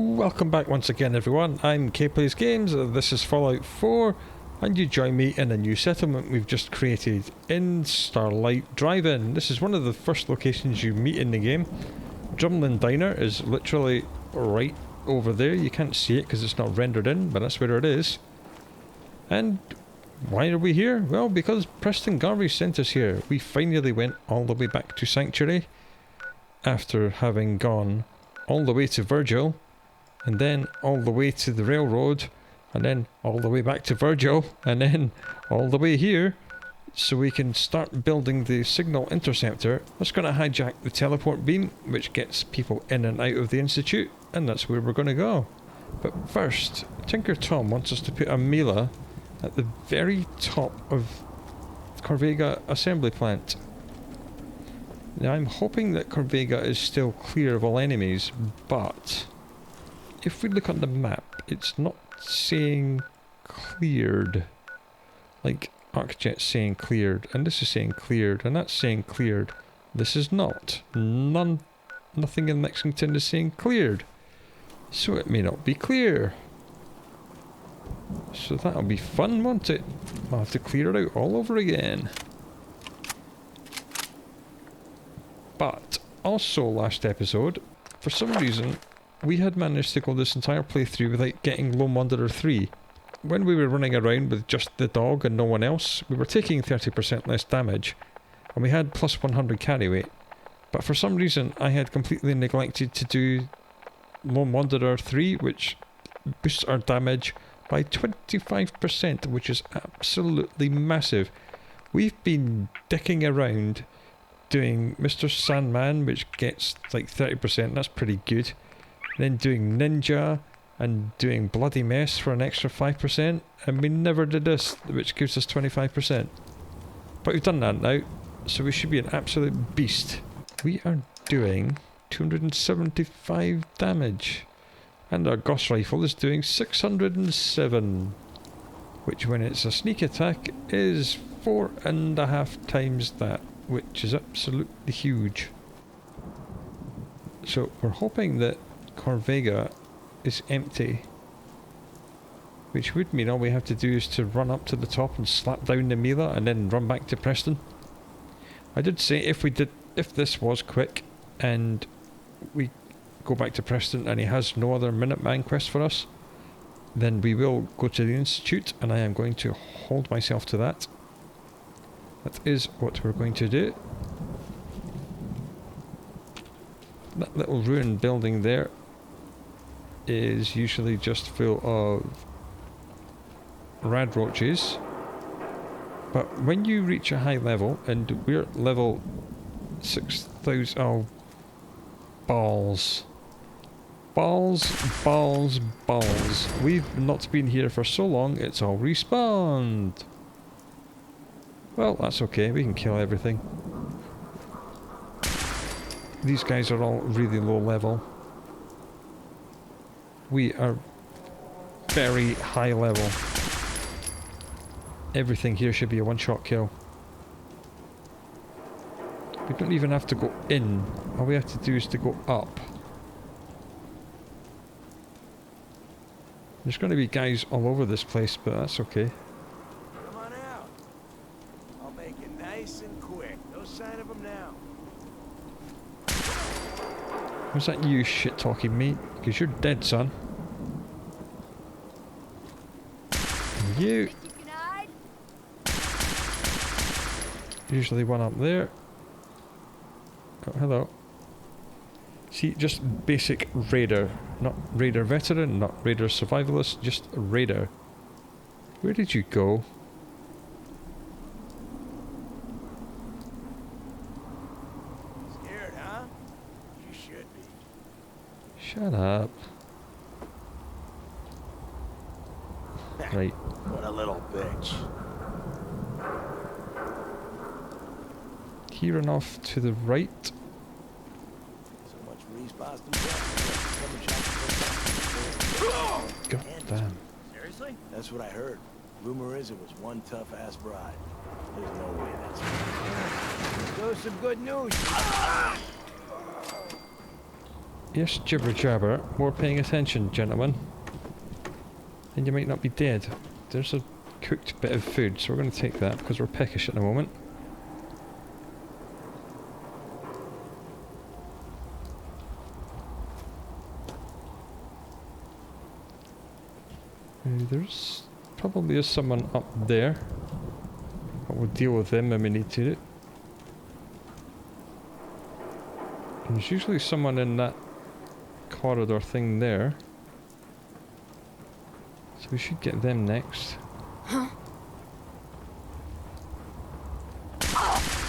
Welcome back once again everyone, I'm Plays Games, this is Fallout 4 and you join me in a new settlement we've just created in Starlight Drive-In. This is one of the first locations you meet in the game. Drumlin Diner is literally right over there. You can't see it because it's not rendered in, but that's where it is. And why are we here? Well, because Preston Garvey sent us here. We finally went all the way back to Sanctuary after having gone all the way to Virgil, and then all the way to the railroad, and then all the way back to Virgil, and then all the way here, so we can start building the signal interceptor. That's going to hijack the teleport beam, which gets people in and out of the Institute, and that's where we're going to go. But first, Tinker Tom wants us to put a MILA at the very top of Corvega assembly plant. Now I'm hoping that Corvega is still clear of all enemies, but if we look on the map, it's not saying cleared. Like ArcJet's saying cleared, and this is saying cleared, and that's saying cleared. This is not. Nothing in Lexington is saying cleared. So it may not be clear. So that'll be fun, won't it? I'll have to clear it out all over again. But also last episode, for some reason, we had managed to go this entire playthrough without getting Lone Wanderer 3. When we were running around with just the dog and no one else, we were taking 30% less damage, and we had plus 100 carry weight. But for some reason, I had completely neglected to do Lone Wanderer 3, which boosts our damage by 25%, which is absolutely massive. We've been dicking around doing Mr. Sandman, which gets like 30%, that's pretty good. Then doing Ninja and doing Bloody Mess for an extra 5%, and we never did this, which gives us 25%. But we've done that now, so we should be an absolute beast. We are doing 275 damage, and our Gauss rifle is doing 607, which when it's a sneak attack is 4.5 times that, which is absolutely huge. So we're hoping that Corvega is empty, which would mean all we have to do is to run up to the top and slap down the MILA and then run back to Preston. I did say if this was quick and we go back to Preston and he has no other Minuteman quest for us, then we will go to the Institute, and I am going to hold myself to that. That is what we're going to do. That little ruined building there is usually just full of rad roaches, but when you reach a high level, and we're level 6,000, oh balls, we've not been here for so long, it's all respawned. Well, that's okay, we can kill everything. These guys are all really low level. We are very high level. Everything here should be a one-shot kill. We don't even have to go in. All we have to do is to go up. There's going to be guys all over this place, but that's okay. Come on out. I'll make it nice and quick. No sign of them now. Was that you shit-talking me? Because you're dead, son. And you. Usually one up there. Oh, hello. See, just basic raider. Not raider veteran, not raider survivalist, just raider. Where did you go? Scared, huh? You should be. Shut up. Right. What a little bitch. Here and off to the right. So much respawn. God damn. Seriously? That's what I heard. Rumor is it was one tough-ass bride. There's no way that's true. There's some good news. Yes, jibber jabber. More paying attention, gentlemen. And you might not be dead. There's a cooked bit of food, so we're going to take that because we're peckish at the moment. There's probably is someone up there, but we'll deal with them when we need to. And there's usually someone in that corridor thing there, so we should get them next.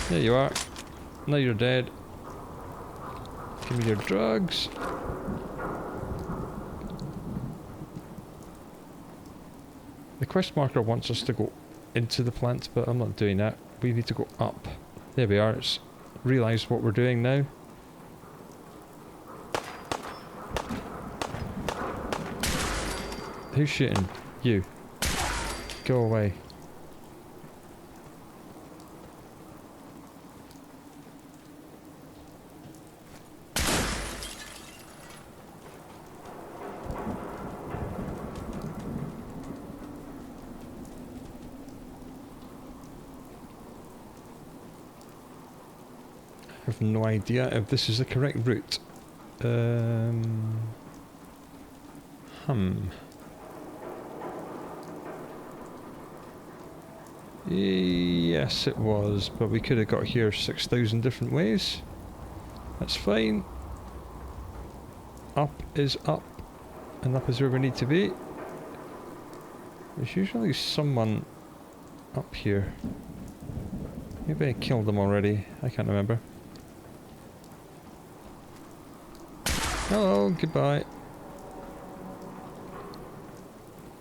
There you are. Now you're dead. Give me your drugs. The quest marker wants us to go into the plant, but I'm not doing that. We need to go up. There we are. It's realised what we're doing now. Who's shooting? You. Go away. I have no idea if this is the correct route. Yes, it was, but we could have got here 6,000 different ways. That's fine. Up is up, and up is where we need to be. There's usually someone up here. Maybe I killed them already. I can't remember. Hello, goodbye.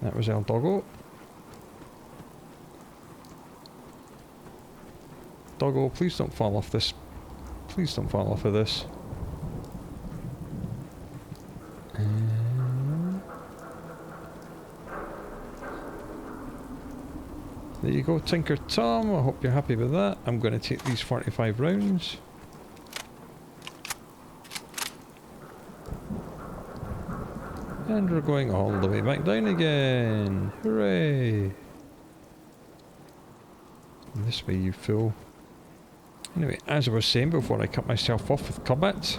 That was El Doggo. Doggo, please don't fall off this. Please don't fall off of this. There you go, Tinker Tom. I hope you're happy with that. I'm going to take these 45 rounds. And we're going all the way back down again. Hooray! This way, you fool. Anyway, as I was saying before I cut myself off with combat,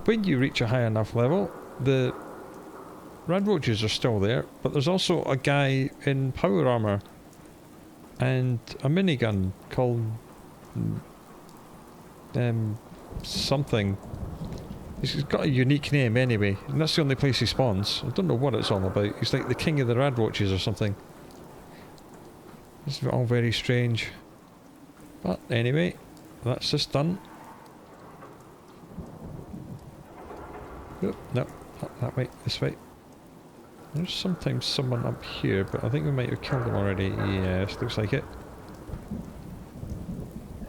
when you reach a high enough level, the rad roaches are still there, but there's also a guy in power armour and a minigun called something. He's got a unique name anyway, and that's the only place he spawns. I don't know what it's all about. He's like the king of the rad roaches or something. It's all very strange. But anyway, that's just done. Oop, no, not that way, this way. There's sometimes someone up here, but I think we might have killed them already. Yes, looks like it.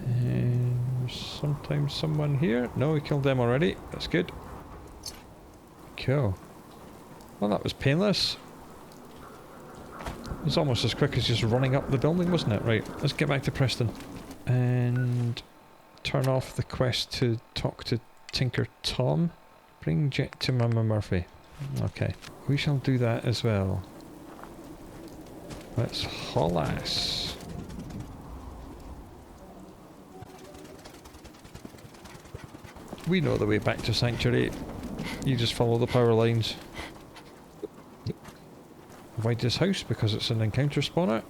And there's sometimes someone here. No, we killed them already. That's good. Cool. Well, that was painless. It was almost as quick as just running up the building, wasn't it? Right, let's get back to Preston. And turn off the quest to talk to Tinker Tom. Bring Jet to Mama Murphy. Okay, we shall do that as well. Let's haul ass. We know the way back to Sanctuary. You just follow the power lines. Avoid this house because it's an encounter spawner.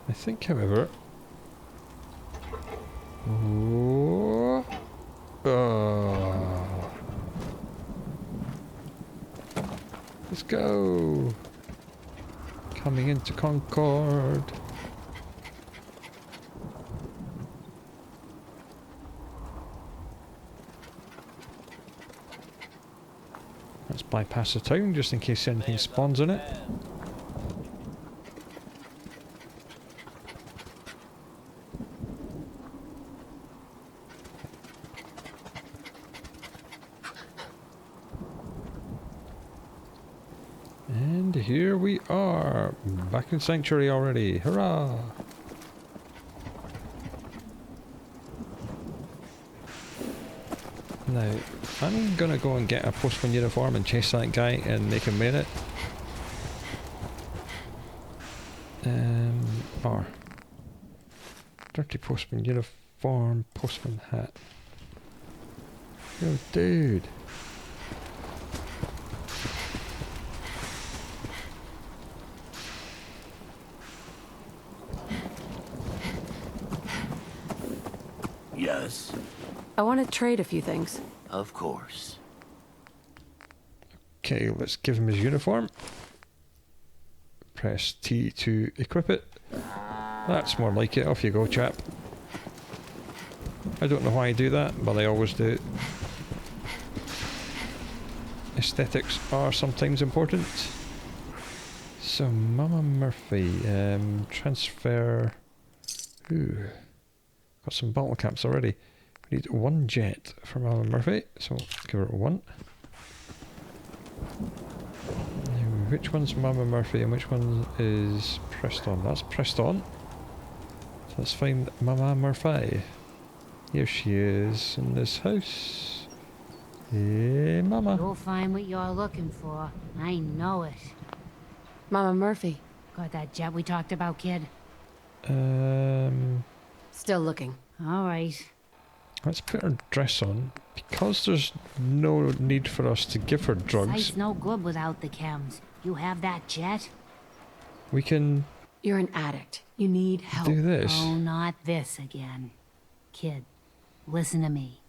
I think, however... Let's go! Coming into Concord. Let's bypass the town just in case anything spawns in it. And here we are, back in Sanctuary already. Hurrah! Now, I'm gonna go and get a postman uniform and chase that guy and make him wear it. Bar. Dirty postman uniform, postman hat. Yo, dude. Yes, I want to trade a few things. of course. Okay, let's give him his uniform. Press T to equip it. That's more like it. Off you go, chap. I don't know why I do that, but I always do it. Aesthetics are sometimes important. So, Mama Murphy, transfer. Ooh, got some bottle caps already. We need one jet for Mama Murphy, so give her one. Now, which one's Mama Murphy and which one is Preston? That's Preston. So let's find Mama Murphy. Here she is in this house. Hey, Mama. You'll find what you're looking for. I know it. Mama Murphy. Got that jet we talked about, kid? Still looking. All right. Let's put her dress on. Because there's no need for us to give her drugs, Sight's no good without the chems. You have that jet? we can You're an addict. You need help. do this. Oh, not this again. Kid, listen to me.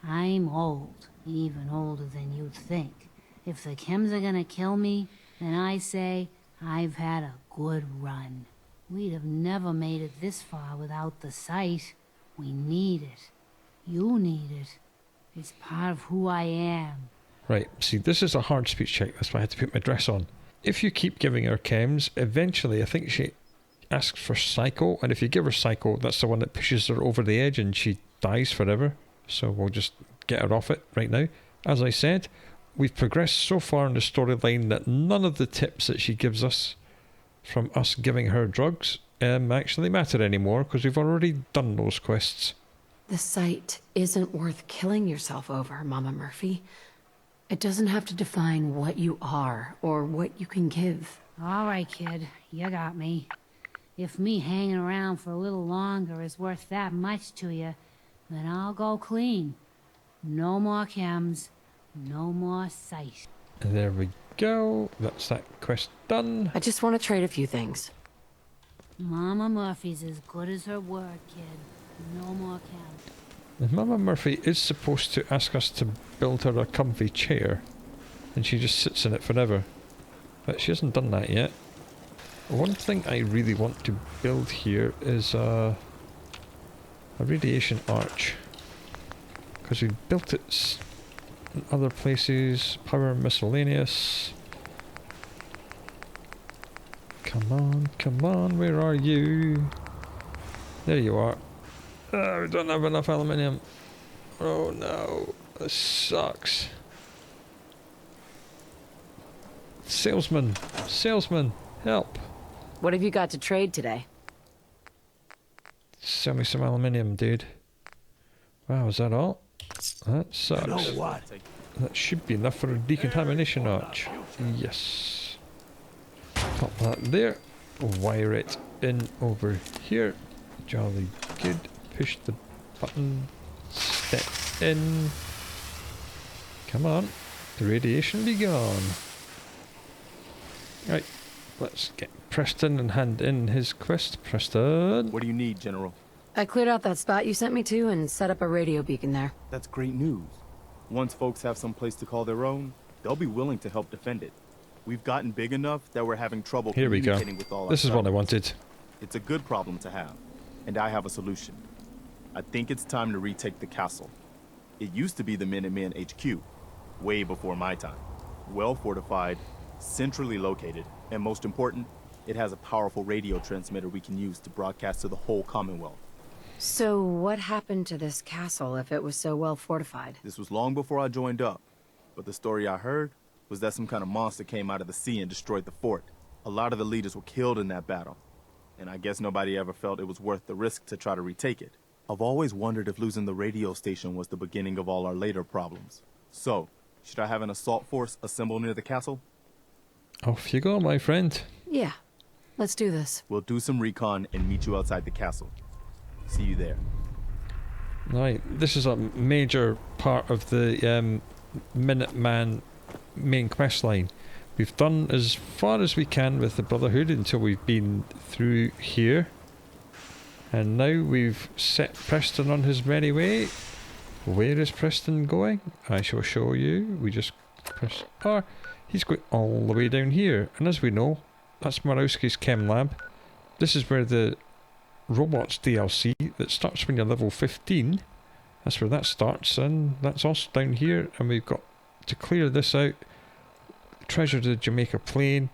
I'm old, even older than you'd think. If the chems are gonna kill me, then I say I've had a good run. We'd have never made it this far without the sight. We need it. You need it. It's part of who I am. Right, see, this is a hard speech check. That's why I had to put my dress on. If you keep giving her chems, eventually I think she asks for psycho, and if you give her psycho, that's the one that pushes her over the edge and she dies forever. So we'll just get her off it right now. As I said, we've progressed so far in the storyline that none of the tips that she gives us from us giving her drugs actually matter anymore, because we've already done those quests. The sight isn't worth killing yourself over, Mama Murphy. It doesn't have to define what you are or what you can give. All right, kid. You got me. If me hanging around for a little longer is worth that much to you, then I'll go clean. No more chems. No more sight. And there we go. That's that quest done. I just want to trade a few things. Mama Murphy's as good as her word, kid. No more chems. And Mama Murphy is supposed to ask us to build her a comfy chair, and she just sits in it forever. But she hasn't done that yet. One thing I really want to build here is a radiation arch, because we built it in other places. Power miscellaneous. Come on, where are you? There you are. We don't have enough aluminium. Oh no, this sucks. Salesman, help. What have you got to trade today? Sell me some aluminium, dude. Wow, is that all? That sucks. You know what? That should be enough for a decontamination arch. Yes. Pop that there. Wire it in over here. Jolly good. Push the button. Step in. Come on. The radiation be gone. Right. Let's get Preston and hand in his quest. Preston. What do you need, General? I cleared out that spot you sent me to and set up a radio beacon there. That's great news. Once folks have some place to call their own, they'll be willing to help defend it. We've gotten big enough that we're having trouble Here we go. communicating with all This our is what I fellows. wanted. It's a good problem to have, and I have a solution. I think it's time to retake the castle. It used to be the Minutemen HQ, way before my time. Well fortified, centrally located, and most important, it has a powerful radio transmitter we can use to broadcast to the whole Commonwealth. So what happened to this castle if it was so well fortified? This was long before I joined up, but the story I heard was that some kind of monster came out of the sea and destroyed the fort. A lot of the leaders were killed in that battle, and I guess nobody ever felt it was worth the risk to try to retake it. I've always wondered if losing the radio station was the beginning of all our later problems. So, should I have an assault force assemble near the castle? Off you go, my friend. Yeah, let's do this. We'll do some recon and meet you outside the castle. See you there. Right, this is a major part of the Minuteman main quest line. We've done as far as we can with the Brotherhood until we've been through here. And now we've set Preston on his merry way. Where is Preston going? I shall show you. We just press R. He's going all the way down here. And as we know, that's Marowski's Chem Lab. This is where the Robots DLC that starts when you're level 15. That's where that starts, and that's also down here. And we've got to clear this out. Treasure the Jamaica Plain.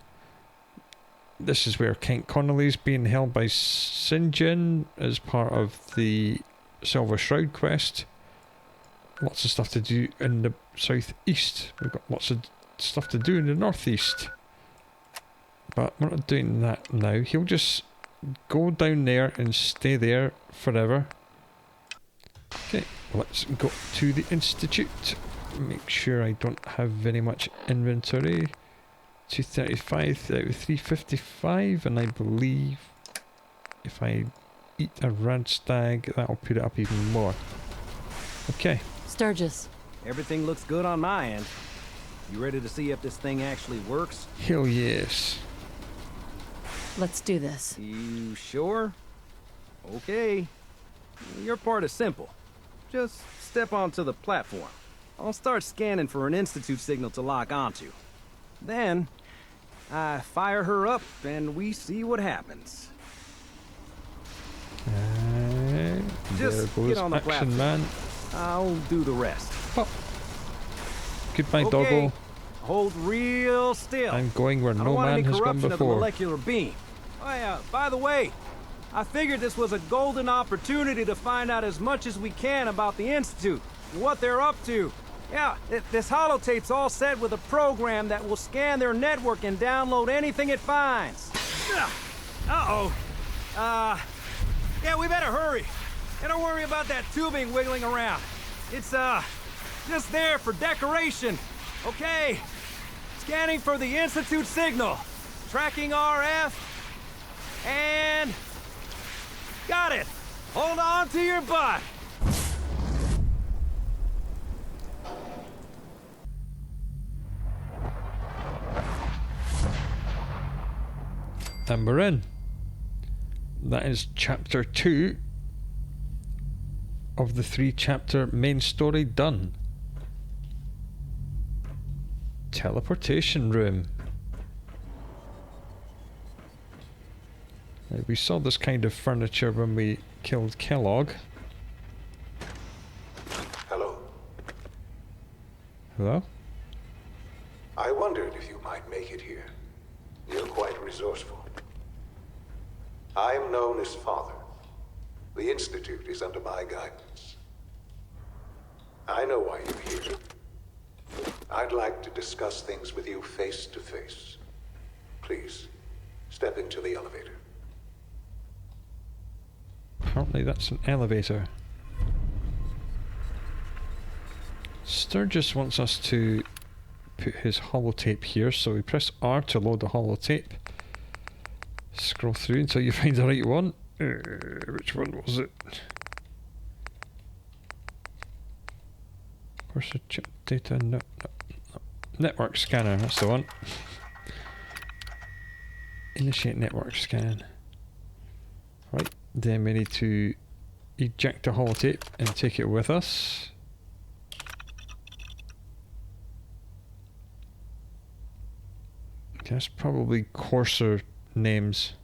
This is where Kent Connolly's being held by Sinjin as part of the Silver Shroud quest. Lots of stuff to do in the southeast. We've got lots of stuff to do in the northeast. But we're not doing that now. He'll just go down there and stay there forever. Okay, let's go to the Institute. Make sure I don't have very much inventory. 235 out of 355, and I believe if I eat a rad stag, that'll put it up even more. Okay. Sturgis. Everything looks good on my end. You ready to see if this thing actually works? Hell yes. Let's do this. You sure? Okay. Your part is simple. Just step onto the platform. I'll start scanning for an Institute signal to lock onto. Then, I fire her up and we see what happens. there Just goes get on the action, platform. man. I'll do the rest. Pop. Goodbye, Okay. doggo. Hold real still. I'm going where I don't no want man any has gone corruption of the before. molecular beam. Oh yeah, by the way, I figured this was a golden opportunity to find out as much as we can about the Institute, what they're up to. Yeah, this holotape's all set with a program that will scan their network and download anything it finds. Uh-oh. Yeah, we better hurry. And don't worry about that tubing wiggling around. It's, just there for decoration. Okay. Scanning for the Institute signal. Tracking RF. And... got it. Hold on to your butt. And we're in. That is chapter 2 of the 3-chapter main story done. Teleportation room. Now, we saw this kind of furniture when we killed Kellogg. Hello. Hello? I wondered if you might make it here. You're quite resourceful. I am known as Father. The Institute is under my guidance. I know why you're here. I'd like to discuss things with you face to face. Please, step into the elevator. Apparently that's an elevator. Sturgis wants us to put his holotape here, so we press R to load the holotape. Scroll through until you find the right one. Which one was it? Where's the chip data? No. Network scanner, that's the one. Initiate network scan. Right, then we need to eject the holotape and take it with us. That's probably coarser names,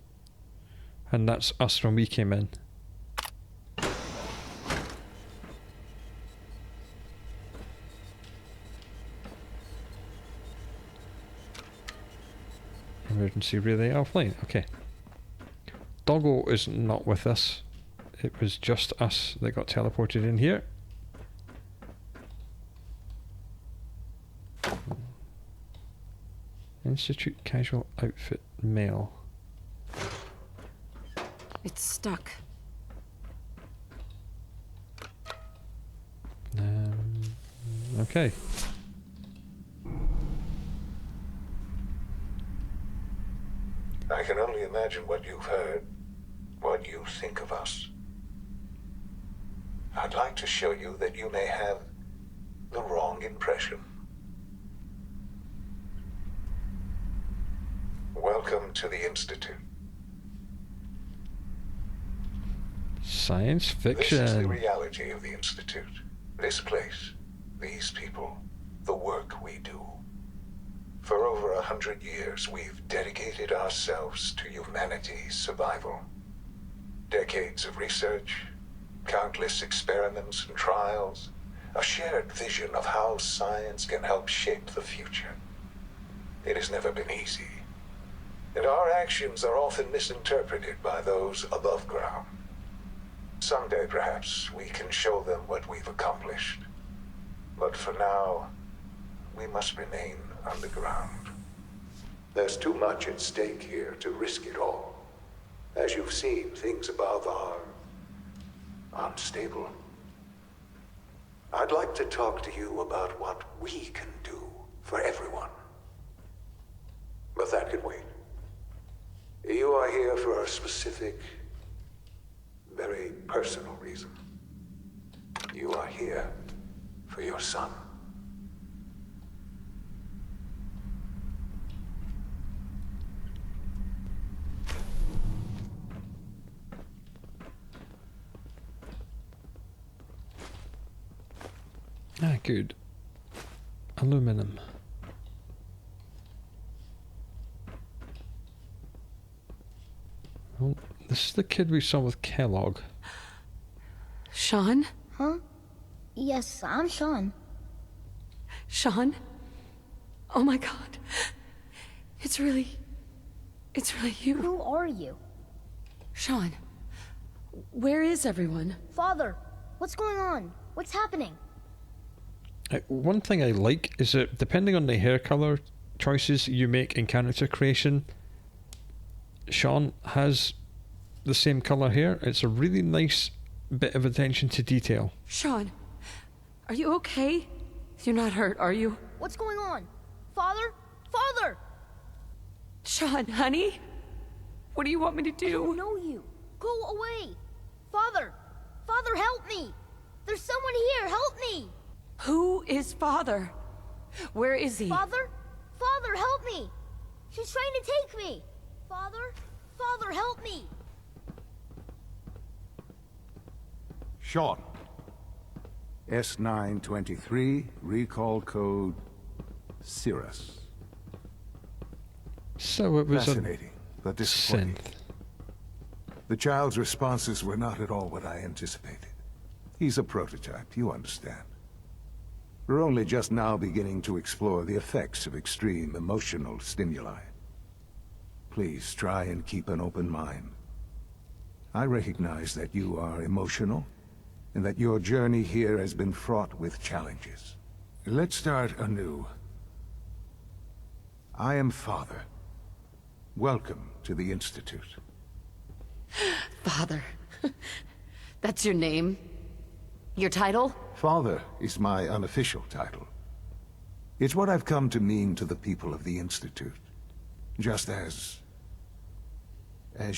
and that's us when we came in. Emergency relay offline. Okay. Doggo is not with us. It was just us that got teleported in here. Institute casual outfit male. It's stuck. Okay. I can only imagine what you've heard, what you think of us. I'd like to show you that you may have the wrong impression. Welcome to the Institute. Science This is the fiction. reality of the Institute. This place, these people, the work we do. For over 100 years, we've dedicated ourselves to humanity's survival. Decades of research, countless experiments and trials, a shared vision of how science can help shape the future. It has never been easy, and our actions are often misinterpreted by those above ground. Someday, perhaps, we can show them what we've accomplished. But for now, we must remain underground. There's too much at stake here to risk it all. As you've seen, things above are unstable. I'd like to talk to you about what we can do for everyone. But that can wait. You are here for a specific, very personal reason. You are here for your son. Ah, good. Aluminum. Oh, this is the kid we saw with Kellogg. Sean? Huh? Yes, I'm Sean. Sean? Oh my god. It's really you. Who are you? Sean, where is everyone? Father, what's going on? What's happening? One thing I like is that depending on the hair colour choices you make in character creation, Sean has the same colour hair. It's a really nice bit of attention to detail. Sean, are you okay? You're not hurt, are you? What's going on? Father? Father! Sean, honey? What do you want me to I don't do? know you. Go away. Father! Father, help me! There's someone here, help me! Who is Father? Where is he? Father? Father, help me! She's trying to take me! Father? Father, help me! Sean. S923, recall code Cirrus. So it was Fascinating, but a disappointing. synth. The child's responses were not at all what I anticipated. He's a prototype, you understand. We're only just now beginning to explore the effects of extreme emotional stimuli. Please try and keep an open mind. I recognize that you are emotional, and that your journey here has been fraught with challenges. Let's start anew. I am Father. Welcome to the Institute. Father. That's your name? Your title? Father is my unofficial title. It's what I've come to mean to the people of the Institute. Just as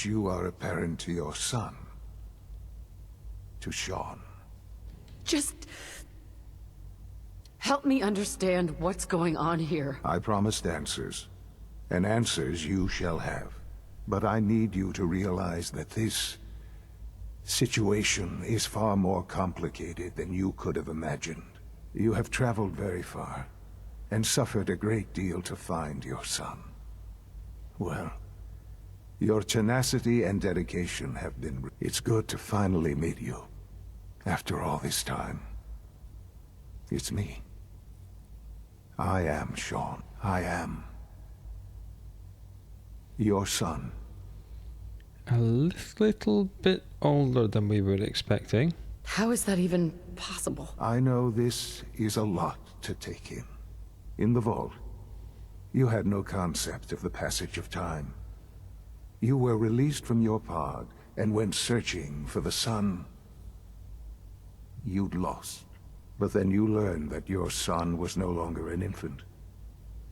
you are a parent to your son. To Sean. Just help me understand what's going on here. I promised answers, and answers you shall have. But I need you to realize that this situation is far more complicated than you could have imagined. You have traveled very far, and suffered a great deal to find your son. Well, your tenacity and dedication have been... It's good to finally meet you. After all this time. It's me. I am Sean. I am your son. A little bit older than we were expecting. How is that even possible? I know this is a lot to take in. In the vault, you had no concept of the passage of time. You were released from your pod and went searching for the son you'd lost. But then you learned that your son was no longer an infant,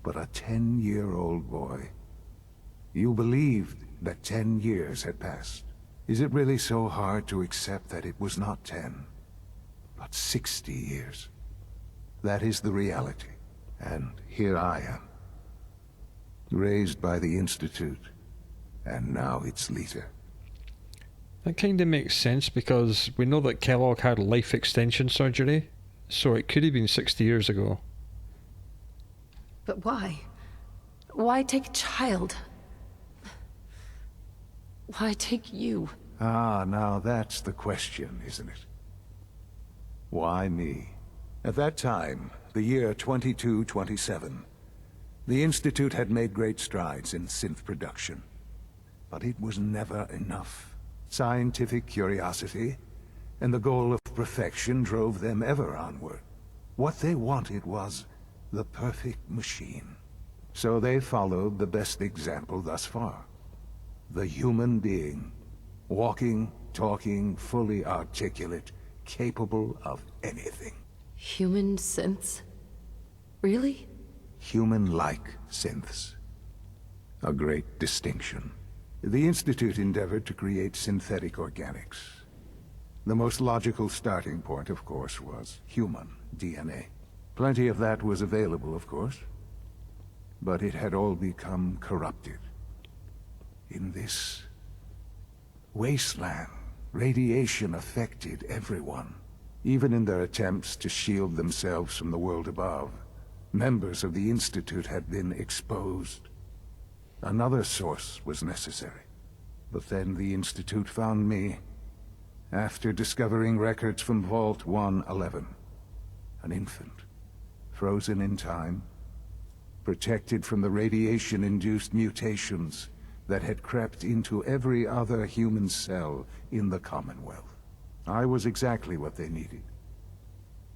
but a 10-year-old boy. You believed that 10 years had passed. Is it really so hard to accept that it was not 10, but 60 years? That is the reality, and here I am. Raised by the Institute, and now its leader. That kind of makes sense, because we know that Kellogg had life extension surgery, so it could have been 60 years ago. But why? Why take a child? Why take you? Ah, now that's the question, isn't it? Why me? At that time, the year 2227, the Institute had made great strides in synth production. But it was never enough. Scientific curiosity and the goal of perfection drove them ever onward. What they wanted was the perfect machine. So they followed the best example thus far. The human being. Walking, talking, fully articulate, capable of anything. Human synths? Really? Human-like synths. A great distinction. The Institute endeavored to create synthetic organics. The most logical starting point, of course, was human DNA. Plenty of that was available, of course. But it had all become corrupted. In this wasteland, radiation affected everyone. Even in their attempts to shield themselves from the world above, members of the Institute had been exposed. Another source was necessary. But then the Institute found me, after discovering records from Vault 111. An infant, frozen in time, protected from the radiation-induced mutations that had crept into every other human cell in the Commonwealth. I was exactly what they needed.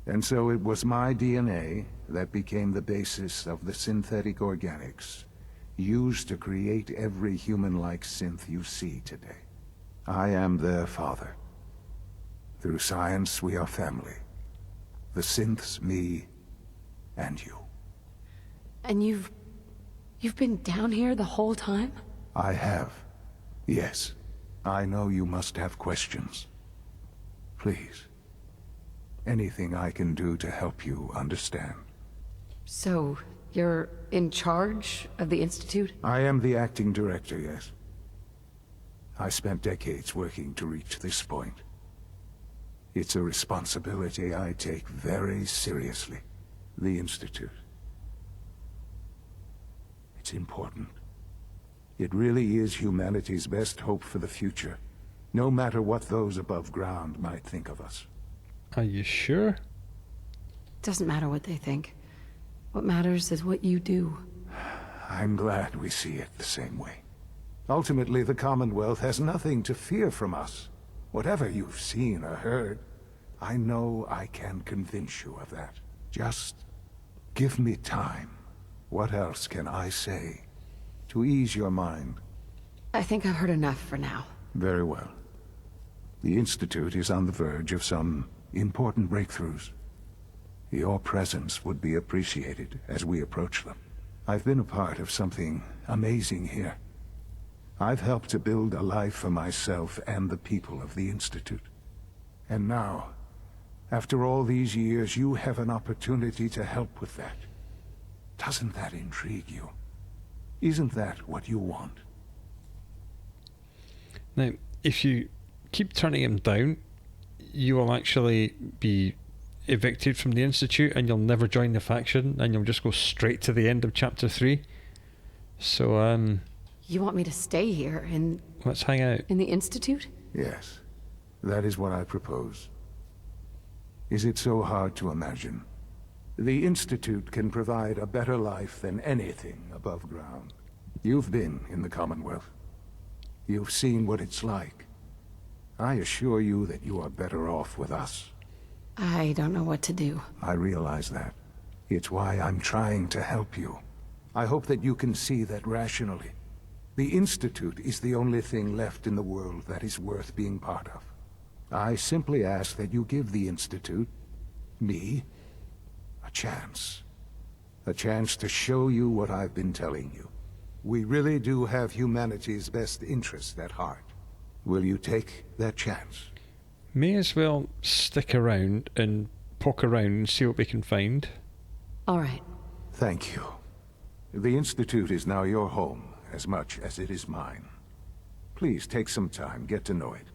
And so it was my DNA that became the basis of the synthetic organics used to create every human-like synth you see today. I am their father. Through science, we are family. The synths, me, and you. And you've been down here the whole time? I have. Yes. I know you must have questions. Please. Anything I can do to help you understand. So, you're in charge of the Institute? I am the acting director, yes. I spent decades working to reach this point. It's a responsibility I take very seriously. The Institute. It's important. It really is humanity's best hope for the future, no matter what those above ground might think of us. Are you sure? Doesn't matter what they think. What matters is what you do. I'm glad we see it the same way. Ultimately, the Commonwealth has nothing to fear from us. Whatever you've seen or heard, I know I can convince you of that. Just give me time. What else can I say to ease your mind? I think I've heard enough for now. Very well. The Institute is on the verge of some important breakthroughs. Your presence would be appreciated as we approach them. I've been a part of something amazing here. I've helped to build a life for myself and the people of the Institute. And now, after all these years, you have an opportunity to help with that. Doesn't that intrigue you? Isn't that what you want? Now, if you keep turning him down, you will actually be evicted from the Institute and you'll never join the faction and you'll just go straight to the end of Chapter 3. So, You want me to stay here let's hang out. in the Institute? Yes, that is what I propose. Is it so hard to imagine? The Institute can provide a better life than anything above ground. You've been in the Commonwealth. You've seen what it's like. I assure you that you are better off with us. I don't know what to do. I realize that. It's why I'm trying to help you. I hope that you can see that rationally. The Institute is the only thing left in the world that is worth being part of. I simply ask that you give the Institute Me? A chance. A chance to show you what I've been telling you. We really do have humanity's best interest at heart. Will you take that chance? May as well stick around and poke around and see what we can find. All right. Thank you. The Institute is now your home, as much as it is mine. Please take some time, get to know it.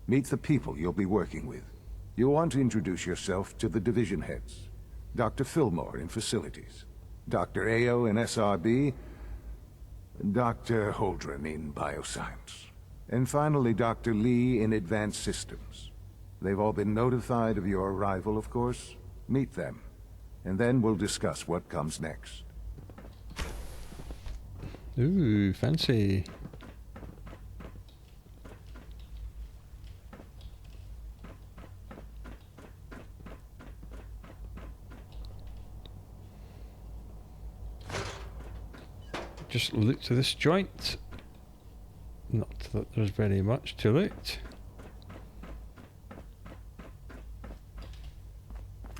Meet the people you'll be working with. You'll want to introduce yourself to the division heads. Dr. Fillmore in Facilities, Dr. Ayo in SRB, Dr. Holdren in Bioscience, and finally Dr. Lee in Advanced Systems. They've all been notified of your arrival, of course. Meet them, and then we'll discuss what comes next. Ooh, fancy. Just look to this joint. Not that there's very much to loot.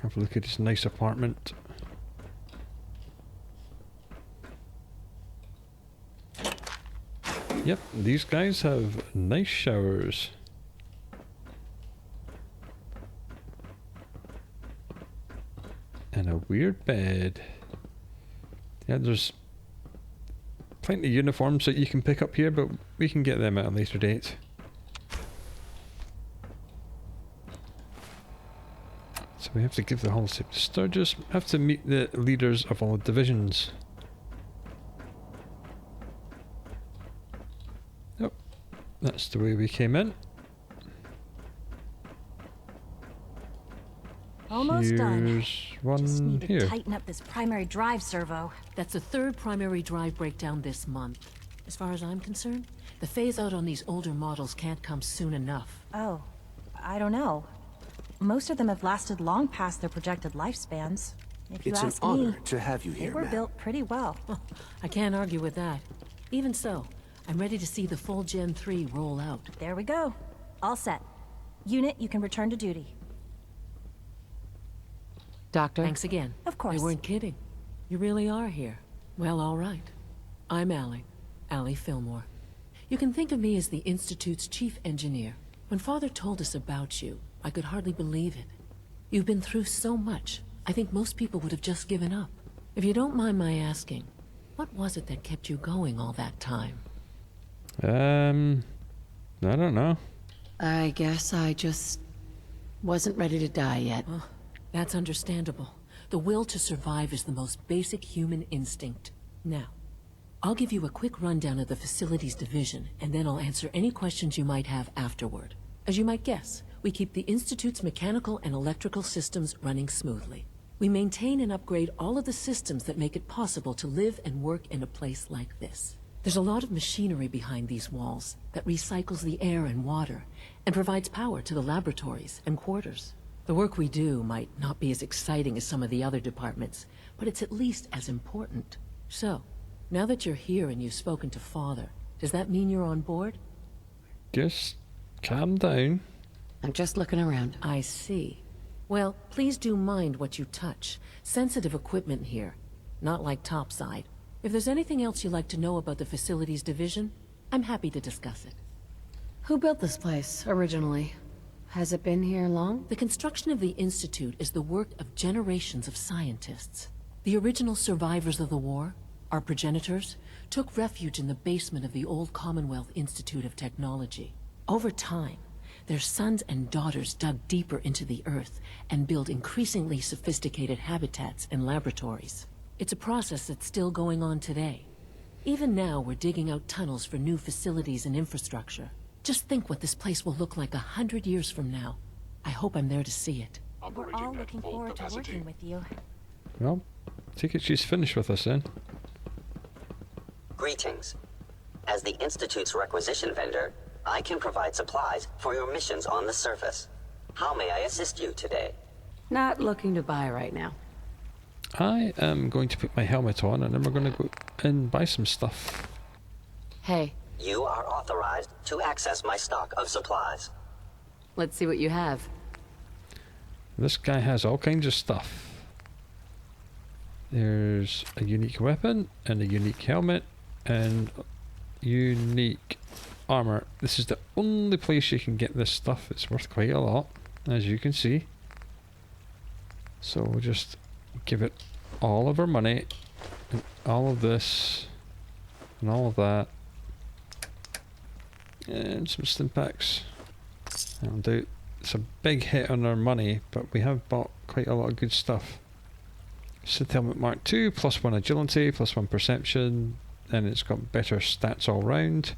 Have a look at this nice apartment. Yep, these guys have nice showers. And a weird bed. Yeah, there's plenty of uniforms that you can pick up here, but we can get them at a later date. So we have to give the holotape to Sturgis. We have to meet the leaders of all the divisions. Yep, that's the way we came in. Almost done. Here's one Just need to here. tighten up this primary drive servo. That's the third primary drive breakdown this month. As far as I'm concerned, the phase out on these older models can't come soon enough. Oh, I don't know. Most of them have lasted long past their projected lifespans. If you It's an ask honor me, to have you they here, were ma'am. built pretty well. I can't argue with that. Even so, I'm ready to see the full Gen 3 roll out. There we go. All set. Unit, you can return to duty. Doctor? Thanks again. Of course. I weren't kidding. You really are here. Well, all right. I'm Allie Fillmore. You can think of me as the Institute's chief engineer. When Father told us about you, I could hardly believe it. You've been through so much, I think most people would have just given up. If you don't mind my asking, what was it that kept you going all that time? I don't know. I guess I just wasn't ready to die yet. Oh, that's understandable. The will to survive is the most basic human instinct. Now, I'll give you a quick rundown of the facilities division, and then I'll answer any questions you might have afterward. As you might guess, we keep the Institute's mechanical and electrical systems running smoothly. We maintain and upgrade all of the systems that make it possible to live and work in a place like this. There's a lot of machinery behind these walls that recycles the air and water and provides power to the laboratories and quarters. The work we do might not be as exciting as some of the other departments, but it's at least as important. So, now that you're here and you've spoken to Father, does that mean you're on board? Just calm down. I'm just looking around. I see. Well, please do mind what you touch. Sensitive equipment here, not like topside. If there's anything else you'd like to know about the facilities division, I'm happy to discuss it. Who built this place, originally? Has it been here long? The construction of the Institute is the work of generations of scientists. The original survivors of the war, our progenitors, took refuge in the basement of the old Commonwealth Institute of Technology. Over time, their sons and daughters dug deeper into the earth and built increasingly sophisticated habitats and laboratories. It's a process that's still going on today. Even now, we're digging out tunnels for new facilities and infrastructure. Just think what this place will look like 100 years from now. I hope I'm there to see it. We're all looking forward to working with you. Well, take it she's finished with us then. Greetings. As the Institute's requisition vendor, I can provide supplies for your missions on the surface. How may I assist you today? Not looking to buy right now. I am going to put my helmet on and then we're going to go and buy some stuff. Hey, You are authorized to access my stock of supplies. let's see what you have. This guy has all kinds of stuff. There's a unique weapon and a unique helmet and unique armor. This is the only place you can get this stuff. It's worth quite a lot, as you can see. So we'll just give it all of our money and all of this and all of that and some stim packs. That'll do. It's a big hit on our money, but we have bought quite a lot of good stuff. Synth helmet Mark II, +1 agility, +1 perception, and it's got better stats all round.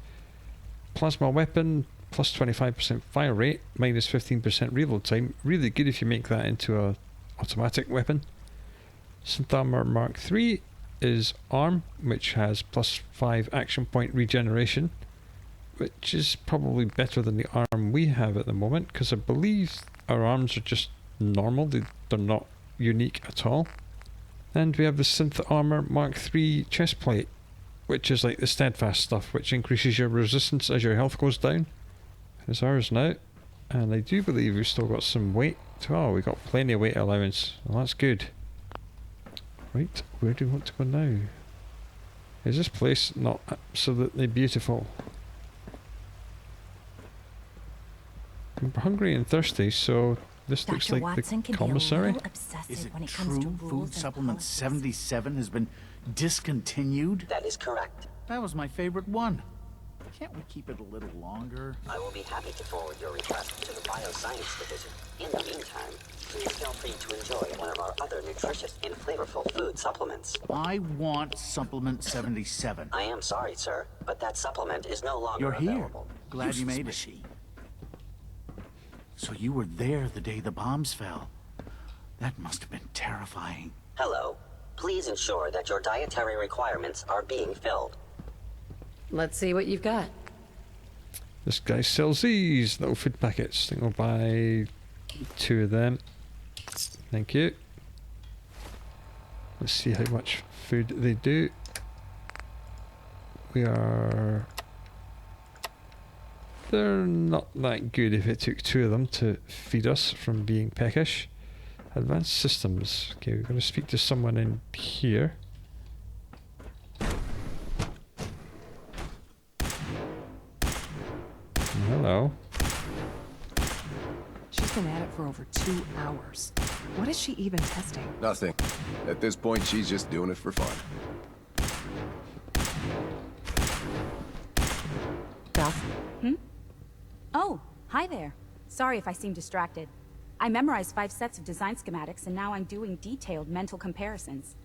Plasma weapon, +25% fire rate, -15% reload time. Really good if you make that into a automatic weapon. Synth armor Mark III is arm, which has +5 action point regeneration, which is probably better than the arm we have at the moment, because I believe our arms are just normal, they're not unique at all. And we have the Synth Armor Mark III chest plate, which is like the steadfast stuff, which increases your resistance as your health goes down. It's ours now. And I do believe we've still got some weight. Oh, we've got plenty of weight allowance. Well, that's good. Right, where do we want to go now? Is this place not absolutely beautiful? We're hungry and thirsty, so this looks Dr. like Watson the can commissary. be a little obsessive Is it when it comes to true rules food and supplement policies. 77 has been discontinued? That is correct. That was my favorite one. Can't we keep it a little longer? I will be happy to forward your request to the Bioscience Division. In the meantime, please feel free to enjoy one of our other nutritious and flavorful food supplements. I want supplement 77. I am sorry, sir, but that supplement is no longer You're here. available. Glad you made it. So you were there the day the bombs fell. That must have been terrifying. Hello. Please ensure that your dietary requirements are being filled. Let's see what you've got. This guy sells these little food packets. I think I'll buy 2 of them. Thank you. Let's see how much food they do. They're not that good if it took 2 of them to feed us from being peckish. Advanced systems. Okay, we're going to speak to someone in here. Hello. She's been at it for over 2 hours. What is she even testing? Nothing. At this point, she's just doing it for fun. Duff? Oh, hi there. Sorry if I seem distracted. I memorized 5 sets of design schematics, and now I'm doing detailed mental comparisons.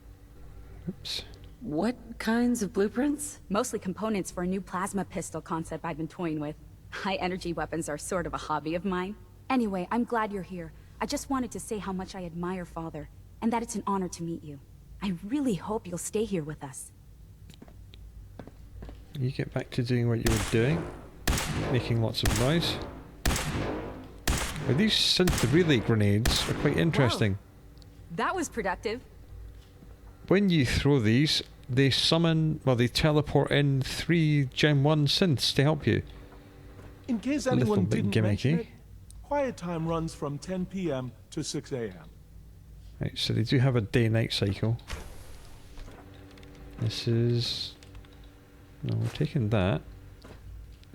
Oops. What kinds of blueprints? Mostly components for a new plasma pistol concept I've been toying with. High-energy weapons are sort of a hobby of mine. Anyway, I'm glad you're here. I just wanted to say how much I admire Father, and that it's an honor to meet you. I really hope you'll stay here with us. You get back to doing what you were doing, making lots of noise. Well, these synth relay grenades are quite interesting. Whoa. That was productive. When you throw these, they summon, well, they teleport in 3 Gen 1 synths to help you. In case A little anyone bit didn't mention gimmicky. it, quiet time runs from 10 p.m. to 6 a.m. Right, so they do have a day-night cycle. This is... No, we're taking that.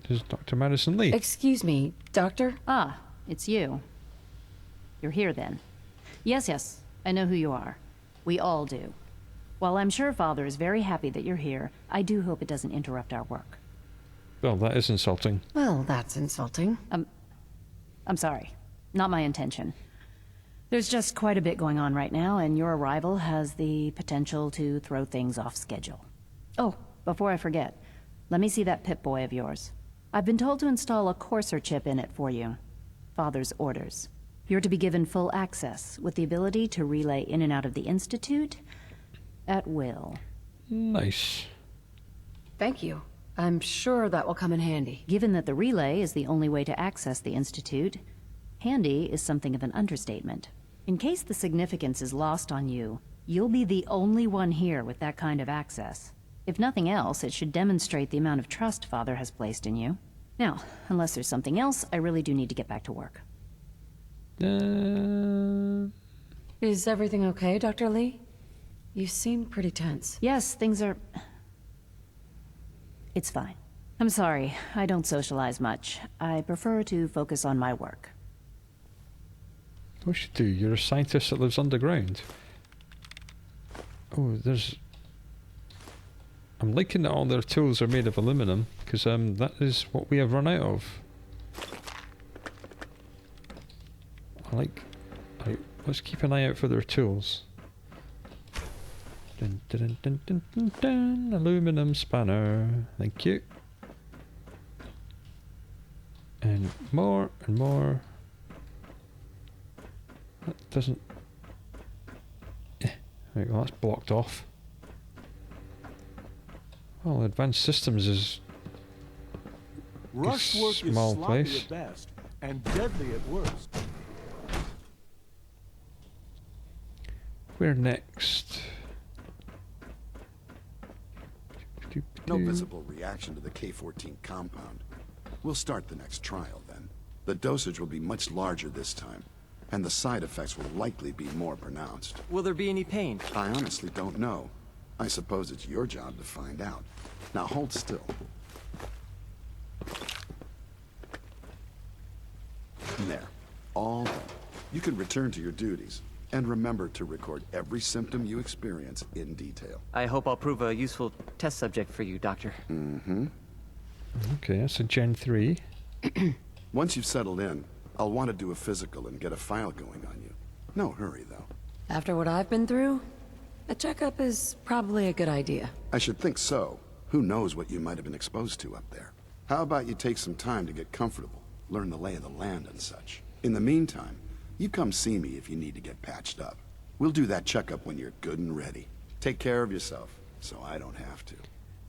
This is Dr. Madison Lee. Excuse me, Doctor? Ah, it's you. You're here then. Yes, I know who you are. We all do. While I'm sure Father is very happy that you're here, I do hope it doesn't interrupt our work. Well, that is insulting. Well, that's insulting. I'm sorry. Not my intention. There's just quite a bit going on right now, and your arrival has the potential to throw things off schedule. Oh, before I forget, let me see that Pip-Boy of yours. I've been told to install a Courser chip in it for you. Father's orders. You're to be given full access, with the ability to relay in and out of the Institute at will. Nice. Thank you. I'm sure that will come in handy. Given that the relay is the only way to access the Institute, handy is something of an understatement. In case the significance is lost on you, you'll be the only one here with that kind of access. If nothing else, it should demonstrate the amount of trust Father has placed in you. Now, unless there's something else, I really do need to get back to work. Is everything okay, Dr. Lee? You seem pretty tense. Yes, things are... It's fine. I'm sorry, I don't socialize much. I prefer to focus on my work. What should do? You're a scientist that lives underground. Oh, there's... I'm liking that all their tools are made of aluminum, because that is what we have run out of. Let's keep an eye out for their tools. Dun, dun, dun, dun, dun, dun. Aluminum spanner. Thank you. And more and more. That doesn't... Right, well, that's blocked off. Well, advanced systems is... Rush work is small sloppy place. at best and deadly at worst. Where next? No visible reaction to the K-14 compound. We'll start the next trial then. The dosage will be much larger this time, and the side effects will likely be more pronounced. Will there be any pain? I honestly don't know. I suppose it's your job to find out. Now hold still. There. All done. You can return to your duties. And remember to record every symptom you experience in detail. I hope I'll prove a useful test subject for you, Doctor. Mm-hmm. Okay, that's a Gen 3. Once you've settled in, I'll want to do a physical and get a file going on you. No hurry, though. After what I've been through, a checkup is probably a good idea. I should think so. Who knows what you might have been exposed to up there. How about you take some time to get comfortable, learn the lay of the land and such. In the meantime, you come see me if you need to get patched up. We'll do that checkup when you're good and ready. Take care of yourself, so I don't have to.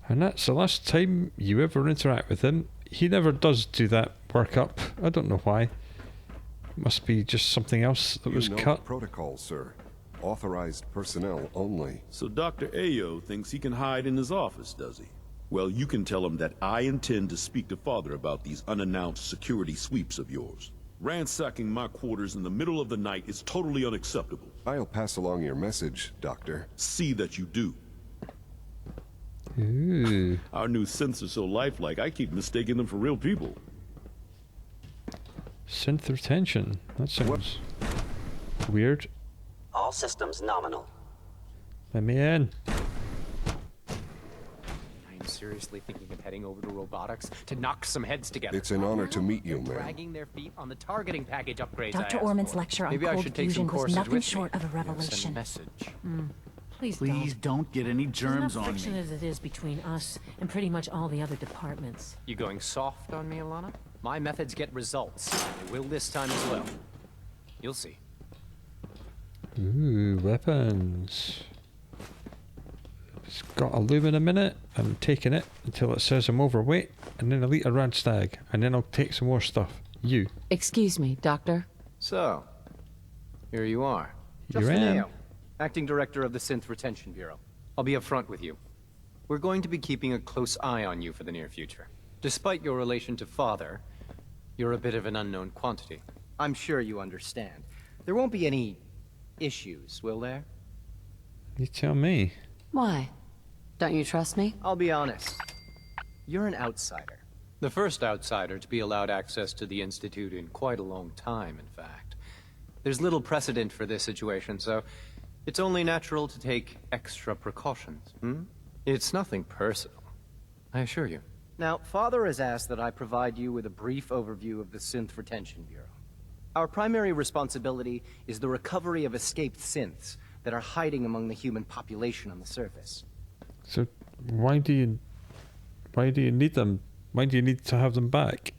And that's the last time you ever interact with him. He never does do that workup. I don't know why. Must be just something else that was cut. Protocol, sir. Authorized personnel only. So Dr. Ayo thinks he can hide in his office, does he? Well, you can tell him that I intend to speak to Father about these unannounced security sweeps of yours. Ransacking my quarters in the middle of the night is totally unacceptable. I'll pass along your message, Doctor. See that you do. Ooh. Our new synths are so lifelike, I keep mistaking them for real people. Synth retention. That sounds weird. All systems nominal. Let me in. I'm seriously thinking of heading over to robotics to knock some heads together. It's an honor to meet you, man. Dragging their feet on the targeting package upgrades. Dr. Orman's lecture on cold fusion was nothing short of a revelation. Please don't get any germs enough on friction me. as it is between us and pretty much all the other departments. You going soft on me, Alana? My methods get results. They will this time as well. You'll see. Ooh, weapons. It's got aluminum in it. I'm taking it until it says I'm overweight, and then I'll eat a rad stag, and then I'll take some more stuff. You. Excuse me, Doctor. So, here you are. You're Justin in. Ayo, Acting Director of the Synth Retention Bureau. I'll be upfront with you. We're going to be keeping a close eye on you for the near future. Despite your relation to Father, you're a bit of an unknown quantity. I'm sure you understand. There won't be any issues, will there? You tell me. Why? Don't you trust me? I'll be honest. You're an outsider. The first outsider to be allowed access to the Institute in quite a long time, in fact. There's little precedent for this situation, so it's only natural to take extra precautions, It's nothing personal, I assure you. Now, Father has asked that I provide you with a brief overview of the Synth Retention Bureau. Our primary responsibility is the recovery of escaped synths that are hiding among the human population on the surface. So why do you need them? Why do you need to have them back?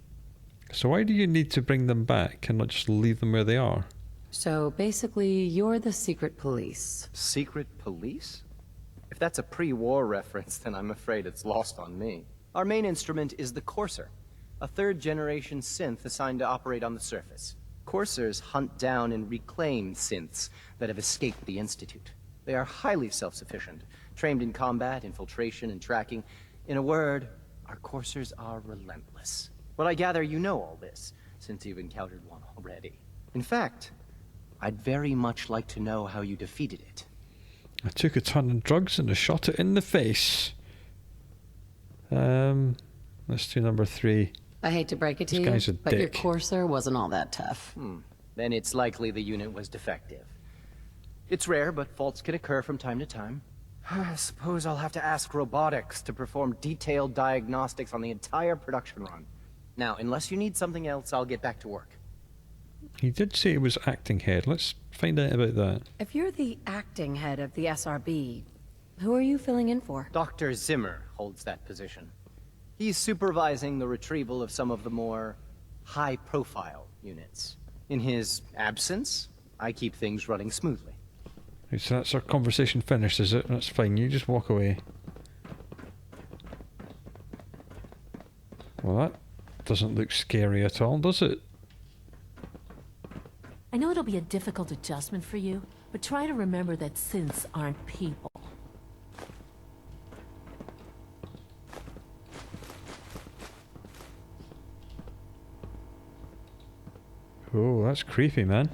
So why do you need to bring them back and not just leave them where they are? So basically, you're the secret police. Secret police? If that's a pre-war reference, then I'm afraid it's lost on me. Our main instrument is the Courser, a third-generation synth assigned to operate on the surface. Coursers hunt down and reclaim synths that have escaped the Institute. They are highly self-sufficient, trained in combat, infiltration, and tracking. In a word, our Coursers are relentless. Well, I gather you know all this, since you've encountered one already. In fact, I'd very much like to know how you defeated it. I took a ton of drugs and I shot it in the face. Let's do number 3. I hate to break it to This you, guy's a but your dick. courser wasn't all that tough. Then it's likely the unit was defective. It's rare, but faults can occur from time to time. I suppose I'll have to ask robotics to perform detailed diagnostics on the entire production run. Now, unless you need something else, I'll get back to work. He did say he was acting head. Let's find out about that. If you're the acting head of the SRB, who are you filling in for? Dr. Zimmer holds that position. He's supervising the retrieval of some of the more high-profile units. In his absence, I keep things running smoothly. So that's our conversation finished, is it? That's fine, you just walk away. Well, that doesn't look scary at all, does it? I know it'll be a difficult adjustment for you, but try to remember that synths aren't people. Oh, that's creepy, man.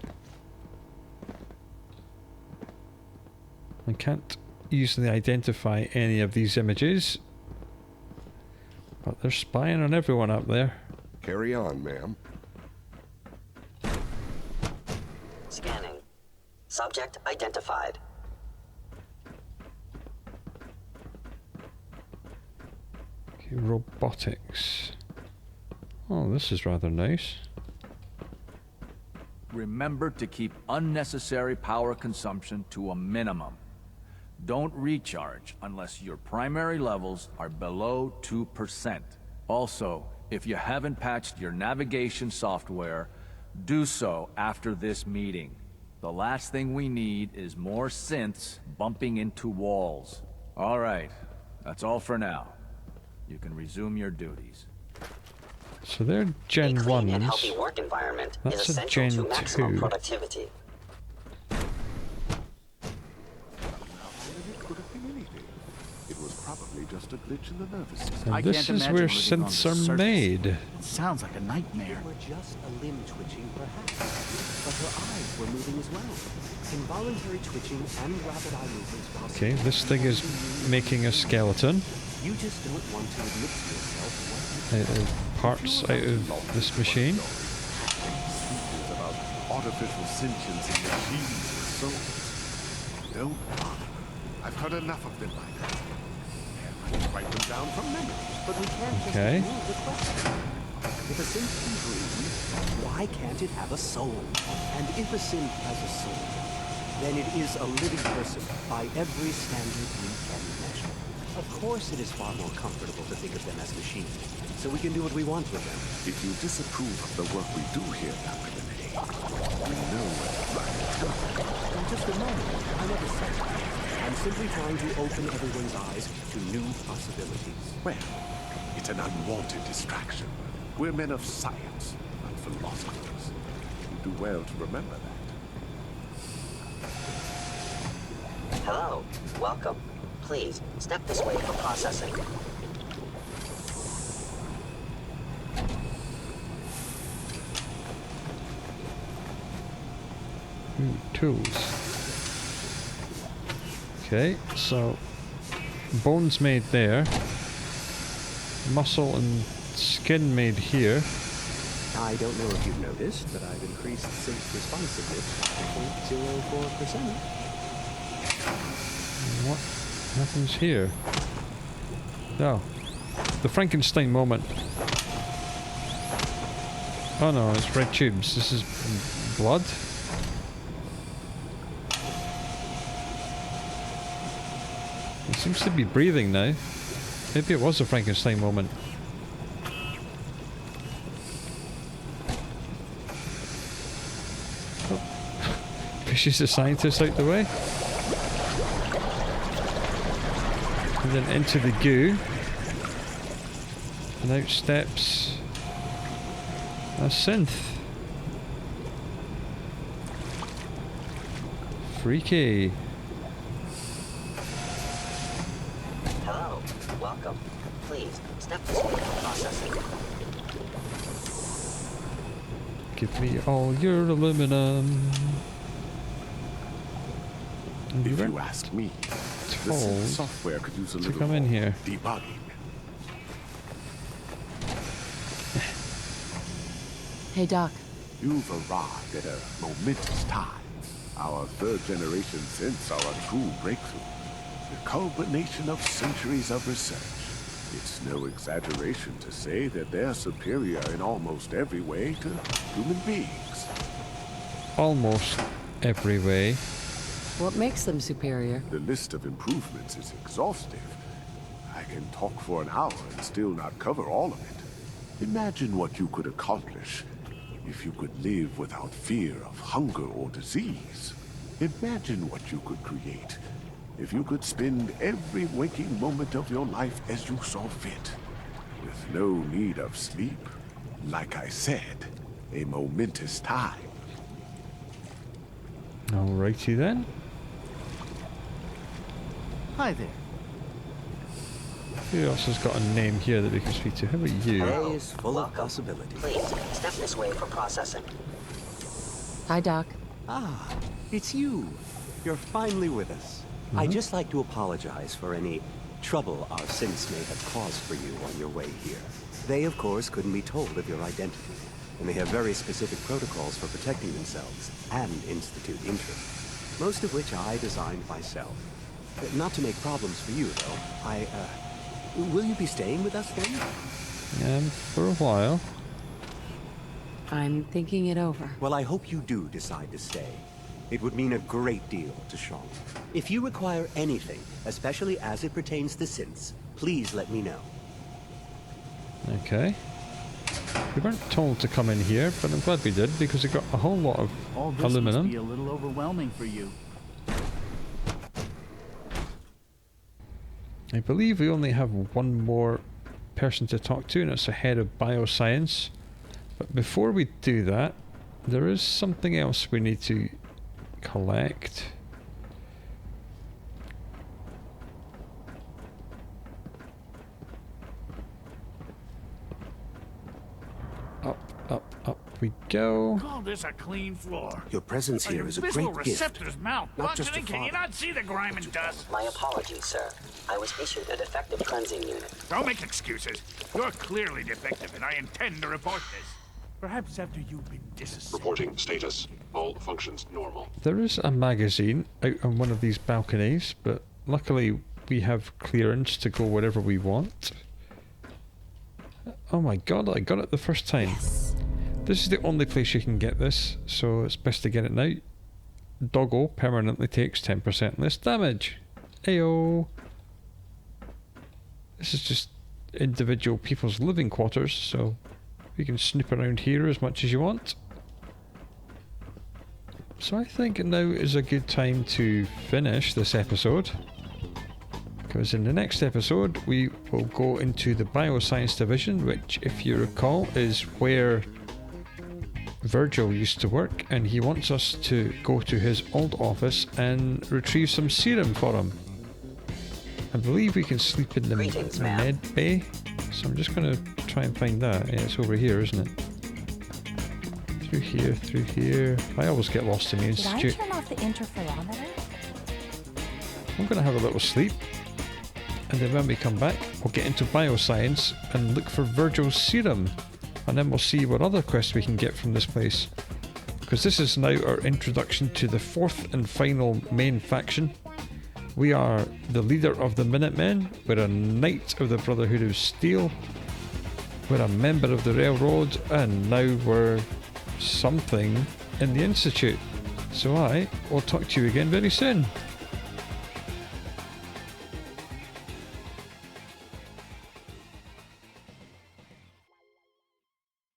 I can't easily identify any of these images, but they're spying on everyone up there. Carry on, ma'am. Scanning. Subject identified. Okay, robotics. Oh, this is rather nice. Remember to keep unnecessary power consumption to a minimum. Don't recharge unless your primary levels are below 2%. Also, if you haven't patched your navigation software, do so after this meeting. The last thing we need is more synths bumping into walls. All right, that's all for now. You can resume your duties. So they're Gen 1s. A clean and healthy work environment is That's a essential Gen to maximum 2. productivity. It was probably just a glitch in the nervous system. And this is where synths are made. It sounds like a nightmare. They were just a limb twitching, perhaps. But her eyes were moving as well. Involuntary twitching and rapid eye movements while... Okay, this thing is making a skeleton. You just don't want to admit to yourself Out of parts out of this machine. About artificial sentience in machines and souls. Don't bother. I've heard enough of them like that. Can't write them down from memory. But we can't just remove the question. If a synth can breathe, why can't it have a soul? And if a synth has a soul, then it is a living person by every standard we can measure. Of course it is far more comfortable to think of them as machines, so we can do what we want with them. If you disapprove of the work we do here, Dr. Kennedy, we know what to find. And just a moment, I never said that. I'm simply trying to open everyone's eyes to new possibilities. Well, it's an unwanted distraction. We're men of science, not philosophers. You do well to remember that. Hello. Welcome. Please, step this way for processing. Tools. Okay, so bones made there, muscle and skin made here. I don't know if you've noticed, but I've increased synth responsiveness by 0.04%. What happens here? Oh, the Frankenstein moment. Oh no, it's red tubes. This is blood. It seems to be breathing now. Maybe it was a Frankenstein moment. Oh. Pushes the scientist out the way. And then into the goo. And out steps a synth. Freaky. Hello. Welcome. Please, step this way for processing. Give me all your aluminum. And If you ask me, the told software could use a to little come in here. debugging. Hey, Doc. You've arrived at a momentous time. Our third-generation synths are a true breakthrough. The culmination of centuries of research. It's no exaggeration to say that they're superior in almost every way to human beings. Almost every way. What makes them superior? The list of improvements is exhaustive. I can talk for an hour and still not cover all of it. Imagine what you could accomplish if you could live without fear of hunger or disease. Imagine what you could create if you could spend every waking moment of your life as you saw fit, with no need of sleep. Like I said, a momentous time. Alrighty then. Hi there. Who else has got a name here that we can speak to? How about you? Today is full of possibilities. Please, step this way for processing. Hi, Doc. Ah, it's you. You're finally with us. I'd just like to apologize for any trouble our synths may have caused for you on your way here. They, of course, couldn't be told of your identity, and they have very specific protocols for protecting themselves and Institute interests, most of which I designed myself. Not to make problems for you, though. Will you be staying with us then? For a while. I'm thinking it over. Well, I hope you do decide to stay. It would mean a great deal to Sean. If you require anything, especially as it pertains to synths, please let me know. Okay. We weren't told to come in here, but I'm glad we did because we got a whole lot of All this aluminum. must be a little overwhelming for you. I believe we only have one more person to talk to, and it's the head of bioscience. But before we do that, there is something else we need to collect. Up we go. Call this a clean floor. Your presence here is a great gift. receptor's Not just to Can you father. not see the grime and dust? My apologies, sir. I was issued a defective cleansing unit. Don't make excuses. You're clearly defective, and I intend to report this. Perhaps after you've been disassembly. Reporting status. All functions normal. There is a magazine out on one of these balconies, but luckily we have clearance to go wherever we want. Oh my god, I got it the first time. Yes. This is the only place you can get this, so it's best to get it now. Doggo permanently takes 10% less damage. Ayo. This is just individual people's living quarters, so you can snoop around here as much as you want. So I think now is a good time to finish this episode, because in the next episode we will go into the bioscience division, which, if you recall, is where Virgil used to work, and he wants us to go to his old office and retrieve some serum for him. I believe we can sleep in the med bay, so I'm just going to try and find that. Yeah, it's over here, isn't it? Through here. I always get lost in the institute. Did I turn off the interferometer? I'm going to have a little sleep, and then when we come back we'll get into bioscience and look for Virgil's serum, and then we'll see what other quests we can get from this place, because this is now our introduction to the fourth and final main faction. We are the leader of the Minutemen, we're a knight of the Brotherhood of Steel, we're a member of the Railroad, and now we're something in the Institute. So I will talk to you again very soon.